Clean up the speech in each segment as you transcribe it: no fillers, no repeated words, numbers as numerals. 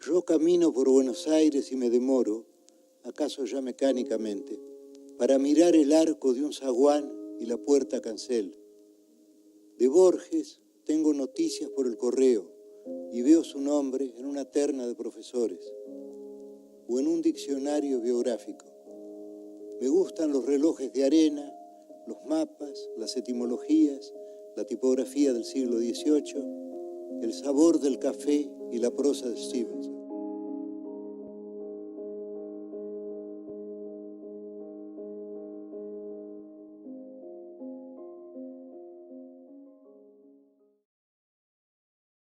Yo camino por Buenos Aires y me demoro, acaso ya mecánicamente, para mirar el arco de un zaguán y la puerta cancel. De Borges tengo noticias por el correo y veo su nombre en una terna de profesores o en un diccionario biográfico. Me gustan los relojes de arena, los mapas, las etimologías, la tipografía del siglo XVIII, el sabor del café y la prosa de Stevenson.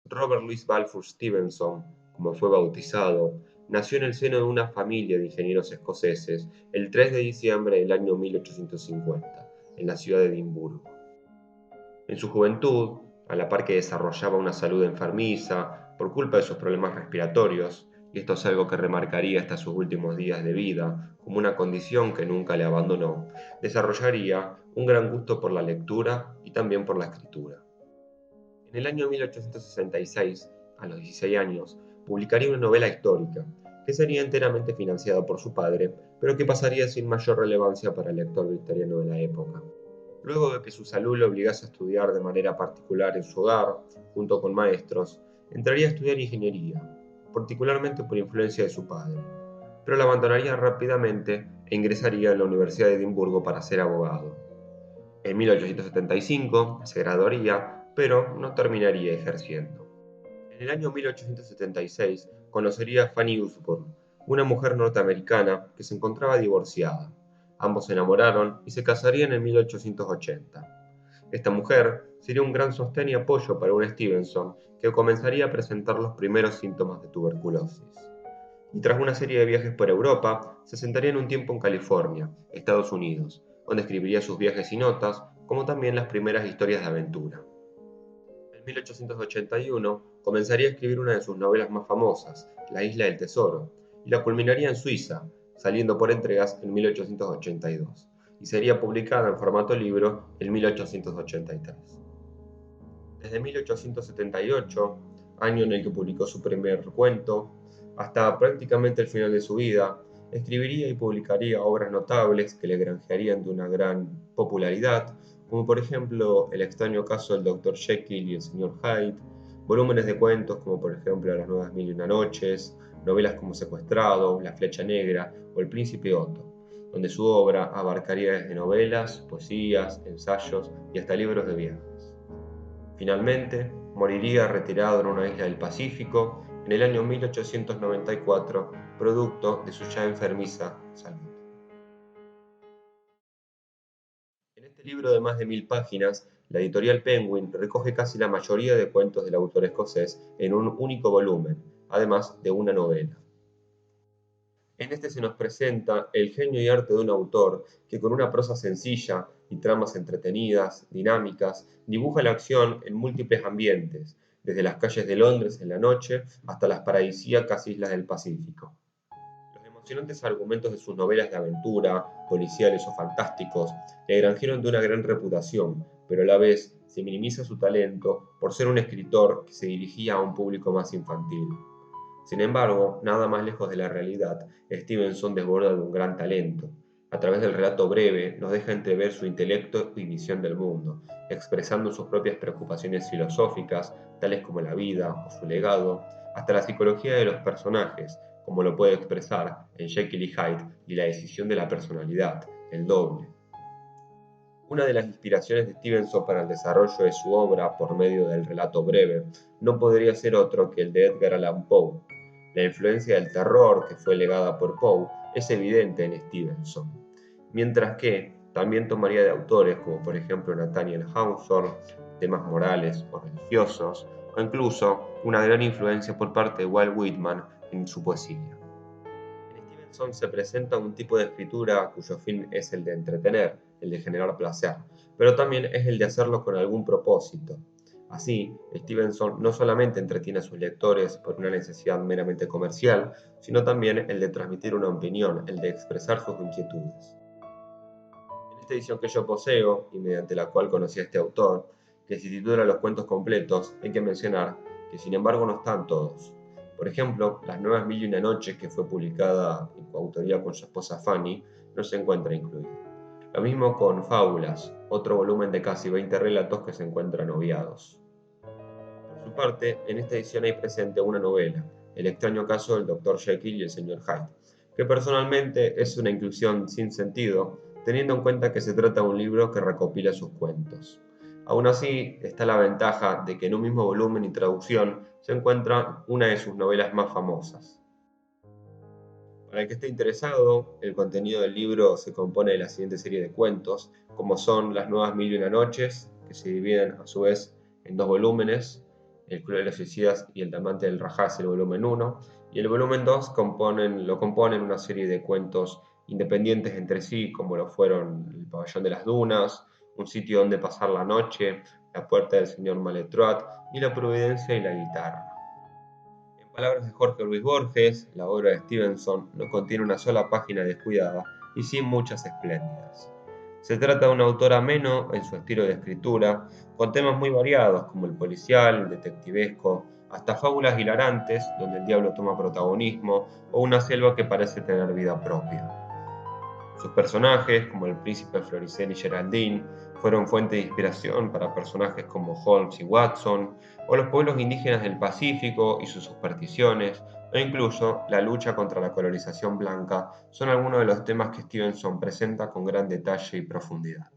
Robert Louis Balfour Stevenson, como fue bautizado, nació en el seno de una familia de ingenieros escoceses el 3 de diciembre del año 1850, en la ciudad de Edimburgo. En su juventud, a la par que desarrollaba una salud enfermiza por culpa de sus problemas respiratorios, y esto es algo que remarcaría hasta sus últimos días de vida como una condición que nunca le abandonó, desarrollaría un gran gusto por la lectura y también por la escritura. En el año 1866, a los 16 años, publicaría una novela histórica, que sería enteramente financiada por su padre, pero que pasaría sin mayor relevancia para el lector victoriano de la época. Luego de que su salud le obligase a estudiar de manera particular en su hogar, junto con maestros, entraría a estudiar ingeniería, particularmente por influencia de su padre, pero la abandonaría rápidamente e ingresaría en la Universidad de Edimburgo para ser abogado. En 1875 se graduaría, pero no terminaría ejerciendo. En el año 1876 conocería a Fanny Usborne, una mujer norteamericana que se encontraba divorciada. Ambos se enamoraron y se casarían en 1880. Esta mujer sería un gran sostén y apoyo para un Stevenson que comenzaría a presentar los primeros síntomas de tuberculosis. Y tras una serie de viajes por Europa, se asentaría un tiempo en California, Estados Unidos, donde escribiría sus viajes y notas, como también las primeras historias de aventura. En 1881 comenzaría a escribir una de sus novelas más famosas, La Isla del Tesoro, y la culminaría en Suiza, saliendo por entregas en 1882, y sería publicada en formato libro en 1883. Desde 1878, año en el que publicó su primer cuento, hasta prácticamente el final de su vida, escribiría y publicaría obras notables que le granjearían de una gran popularidad, como por ejemplo El extraño caso del Dr. Jekyll y el Sr. Hyde, volúmenes de cuentos como por ejemplo Las nuevas mil y una noches, novelas como Secuestrado, La flecha negra o El príncipe Otto, donde su obra abarcaría desde novelas, poesías, ensayos y hasta libros de viajes. Finalmente, moriría retirado en una isla del Pacífico en el año 1894, producto de su ya enfermiza salud. En este libro de más de 1000 páginas, la editorial Penguin recoge casi la mayoría de cuentos del autor escocés en un único volumen, además de una novela. En este se nos presenta el genio y arte de un autor que con una prosa sencilla y tramas entretenidas, dinámicas, dibuja la acción en múltiples ambientes, desde las calles de Londres en la noche hasta las paradisíacas islas del Pacífico. Los emocionantes argumentos de sus novelas de aventura, policiales o fantásticos, le granjearon de una gran reputación, pero a la vez se minimiza su talento por ser un escritor que se dirigía a un público más infantil. Sin embargo, nada más lejos de la realidad, Stevenson desborda de un gran talento. A través del relato breve nos deja entrever su intelecto y visión del mundo, expresando sus propias preocupaciones filosóficas, tales como la vida o su legado, hasta la psicología de los personajes, como lo puede expresar en Jekyll y Hyde y la decisión de la personalidad, el doble. Una de las inspiraciones de Stevenson para el desarrollo de su obra por medio del relato breve no podría ser otro que el de Edgar Allan Poe. La influencia del terror que fue legada por Poe es evidente en Stevenson, mientras que también tomaría de autores como por ejemplo Nathaniel Hawthorne, temas morales o religiosos, o incluso una gran influencia por parte de Walt Whitman en su poesía. En Stevenson se presenta un tipo de escritura cuyo fin es el de entretener, el de generar placer, pero también es el de hacerlo con algún propósito. Así, Stevenson no solamente entretiene a sus lectores por una necesidad meramente comercial, sino también el de transmitir una opinión, el de expresar sus inquietudes. En esta edición que yo poseo, y mediante la cual conocí a este autor, que se titula Los cuentos completos, hay que mencionar que sin embargo no están todos. Por ejemplo, Las Nuevas Mil y una Noches, que fue publicada en coautoría con su esposa Fanny, no se encuentra incluido. Lo mismo con Fábulas, otro volumen de casi 20 relatos que se encuentran obviados. Por su parte, en esta edición hay presente una novela, El extraño caso del Dr. Jekyll y el Sr. Hyde, que personalmente es una inclusión sin sentido, teniendo en cuenta que se trata de un libro que recopila sus cuentos. Aún así, está la ventaja de que en un mismo volumen y traducción se encuentra una de sus novelas más famosas. Para el que esté interesado, el contenido del libro se compone de la siguiente serie de cuentos, como son Las Nuevas Mil y una Noches, que se dividen a su vez en dos volúmenes, El Club de los Suicidas y El Diamante del Rajá, el volumen 1, y el volumen 2 lo componen una serie de cuentos independientes entre sí, como lo fueron El Pabellón de las Dunas, Un sitio donde pasar la noche, La puerta del señor Maletruat y La Providencia y la guitarra. En palabras de Jorge Luis Borges, la obra de Stevenson no contiene una sola página descuidada y sí muchas espléndidas. Se trata de un autor ameno en su estilo de escritura, con temas muy variados como el policial, el detectivesco, hasta fábulas hilarantes donde el diablo toma protagonismo o una selva que parece tener vida propia. Sus personajes, como el príncipe Floricel y Geraldine, fueron fuente de inspiración para personajes como Holmes y Watson, o los pueblos indígenas del Pacífico y sus supersticiones, o incluso la lucha contra la colonización blanca, son algunos de los temas que Stevenson presenta con gran detalle y profundidad.